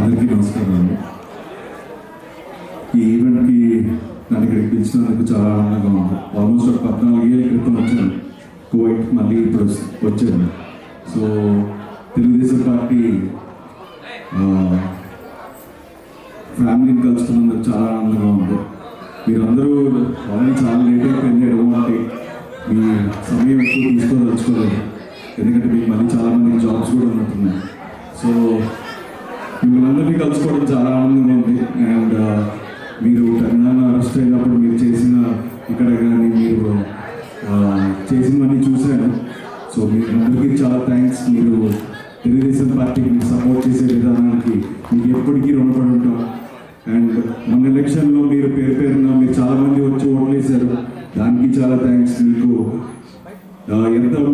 అందరికీ నమస్కారాలు. ఈ ఈవెంట్కి నన్ను ఇక్కడికి పిలిచినందుకు చాలా ఆనందంగా ఉంది. ఆల్మోస్ట్ ఒక 14 ఏళ్ళ క్రితం వచ్చాను కువైట్, మళ్ళీ ఇప్పుడు వచ్చాను. సో తెలుగుదేశం పార్టీ ఫ్యామిలీని కలుసుకున్నందుకు చాలా ఆనందంగా ఉంది. మీరందరూ ఆల్రెడీ చాలా లేట్ అయిపోయింది. ఎటువంటి మీ సమయం ఎక్కువ తీసుకోదలుచుకోలేదు, ఎందుకంటే మీకు మళ్ళీ చాలామంది జాబ్స్ కూడా ఉన్నట్టున్నాయి. సో మిమ్మల్ని అందరినీ కలుసుకోవడం చాలా ఆనందంగా ఉంది. అండ్ మీరు తెలంగాణ అరెస్ట్ అయినప్పుడు మీరు చేసిన ఇక్కడ కానీ మీరు చేసినవన్నీ చూశాను. సో మీకు అందరికీ చాలా థ్యాంక్స్. మీరు తెలుగుదేశం పార్టీకి మీరు సపోర్ట్ చేసే విధానానికి మీకు ఎప్పటికీ రుణపడి ఉంటాం. అండ్ మన ఎలక్షన్లో మీరు పేరున మీరు చాలామంది వచ్చి ఓట్లు వేశారు, దానికి చాలా థ్యాంక్స్. మీకు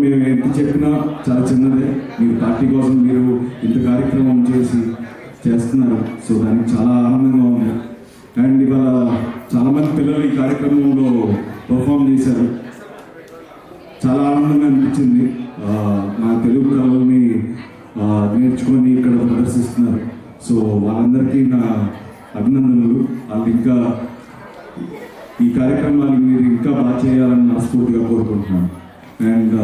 మేము ఎంత చెప్పినా చాలా చిన్నదే. మీరు పార్టీ కోసం మీరు ఇంత కార్యక్రమం చేస్తున్నారు. సో దానికి చాలా ఆనందంగా ఉంది. అండ్ ఇవాళ చాలామంది పిల్లలు ఈ కార్యక్రమంలో పర్ఫామ్ చేశారు, చాలా ఆనందంగా అనిపించింది. మా తెలుగు కళల్ని నేర్చుకొని ఇక్కడ ప్రదర్శిస్తున్నారు. సో వాళ్ళందరికీ నా అభినందనలు. వాళ్ళు ఇంకా ఈ కార్యక్రమాన్ని మీరు ఇంకా బాగా చేయాలని మనస్ఫూర్తిగా కోరుకుంటున్నాను. అండ్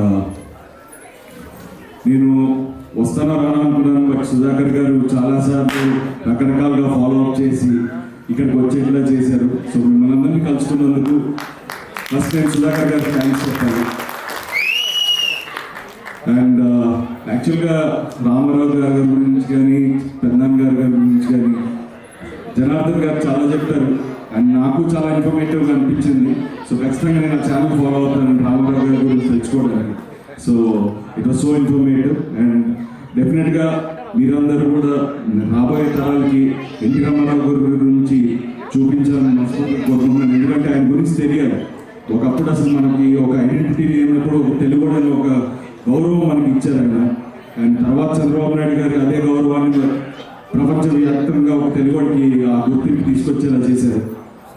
నేను వస్తానో రాను అనుకున్నాను, బట్ సుధాకర్ గారు చాలాసార్లు రకరకాలుగా ఫాలో అప్ చేసి ఇక్కడికి వచ్చేట్లా చేశారు. సో మిమ్మల్ని అందరినీ కలుసుకున్నందుకు ఫస్ట్ నేను సుధాకర్ గారికి థ్యాంక్స్ చెప్పాను. అండ్ యాక్చువల్గా రామారావు గారి గురించి కానీ పెద్దనాన్న గారి గురించి కానీ జనార్దన్ గారు చాలా చెప్తారు, అండ్ నాకు చాలా ఇన్ఫర్మేటివ్గా అనిపించింది. సో ఖచ్చితంగా నేను ఆ ఛానల్ ఫాలో అవుతాను రామారావు గారి గురించి తెలుసుకోవడానికి. So it was so informative. And డెఫినెట్గా మీరందరూ కూడా రాబోయే తరాలకి ఎన్టీ రామారావు గారి గురించి చూపించాలని మనస్ఫూర్తిగా కోరుకుంటున్నాను. ఎందుకంటే ఆయన గురించి తెలియాలి. ఒకప్పుడు అసలు మనకి ఒక ఐడెంటిటీ లేనప్పుడు ఒక తెలుగు అని ఒక గౌరవం మనకి ఇచ్చారు ఆయన. అండ్ తర్వాత చంద్రబాబు నాయుడు గారు అదే గౌరవాన్ని ప్రపంచవ్యాప్తంగా ఒక తెలుగుడికి ఆ గుర్తింపు తీసుకొచ్చేలా చేశారు.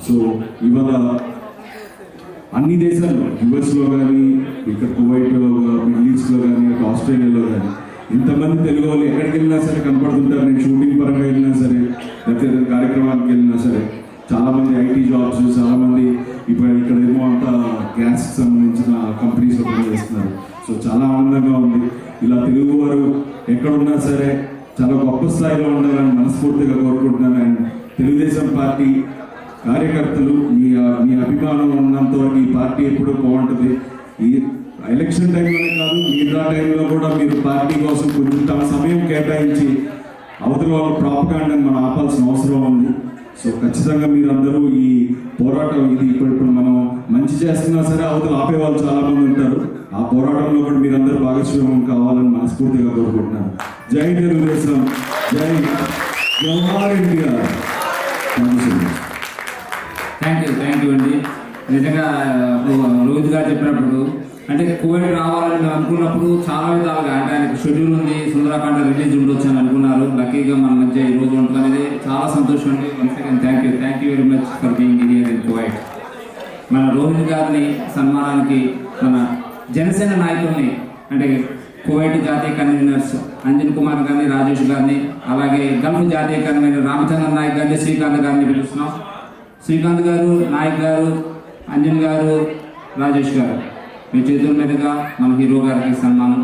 సో ఇవాళ అన్ని దేశాల్లో, యుఎస్లో కానీ, ఇక్కడ కువైట్లో, మిడిల్ ఈస్ట్లో కానీ, ఆస్ట్రేలియాలో కానీ ఇంతమంది తెలుగు వాళ్ళు ఎక్కడికి వెళ్ళినా సరే కనపడుతుంటారు. నేను షూటింగ్ పరంగా వెళ్ళినా సరే, లేకపోతే కార్యక్రమానికి వెళ్ళినా సరే చాలామంది ఐటీ జాబ్స్, చాలామంది ఇప్పుడు ఇక్కడ ఏమో అంతా గ్యాస్కి సంబంధించిన కంపెనీస్లో పనిచేస్తున్నారు. సో చాలా ఆనందంగా ఉంది. ఇలా తెలుగు వారు ఎక్కడున్నా సరే చాలా గొప్ప స్థాయిలో ఉండాలని మనస్ఫూర్తిగా కోరుకుంటున్నాను. అండ్ తెలుగుదేశం పార్టీ కార్యకర్తలు మీ అభిమానం ఉన్నంత వరకు ఈ పార్టీ ఎప్పుడూ బాగుంటుంది. ఈ ఎలక్షన్ టైంలోనే కాదు, మిగతా టైంలో కూడా మీరు పార్టీ కోసం కొంచెం సమయం కేటాయించి అవతల వాళ్ళ ప్రాపగాండాని మనం ఆపాల్సిన అవసరం ఉంది. సో ఖచ్చితంగా మీరందరూ ఈ పోరాటం ఇది ఇప్పుడు మనం మంచి చేస్తున్నా సరే అవతల ఆపేవాళ్ళు చాలామంది ఉంటారు. ఆ పోరాటంలో కూడా మీరందరూ భాగస్వామ్యం కావాలని మనస్ఫూర్తిగా కోరుకుంటున్నాను. జై తెలుగుదేశం, జై జవహర్ ఎన్టీఆర్. థ్యాంక్ యూ అండి. నిజంగా రోహిత్ గారు చెప్పినప్పుడు అంటే కువైట్ రావాలని మేము అనుకున్నప్పుడు చాలా విధాలుగా అంటే ఆయనకు షెడ్యూల్ ఉంది, సుందరకాండ రిలీజ్ ఉండొచ్చు అని అనుకున్నారు. లక్కీగా మన మధ్య ఈ రోజు ఉంటుంది అనేది చాలా సంతోషం అండి. Once again thank you very much for being here in Kuwait. మన రోహిత్ గారిని సన్మానానికి మన జనసేన నాయకుల్ని అంటే కువైట్ జాతీయ కన్వీనర్స్ అంజన్ కుమార్ గారిని, రాజేష్ గారిని, అలాగే గల్ఫ్ జాతీయ కన్వీనర్ రామచంద్ర నాయక్ గారిని, శ్రీకాంత్ గారిని పిలుస్తున్నాం. శ్రీకాంత్ గారు, నాయక్ గారు, అంజన్ గారు, రాజేష్ గారు, మీ చేతుల మీదుగా మన హీరో గారికి సన్మానం.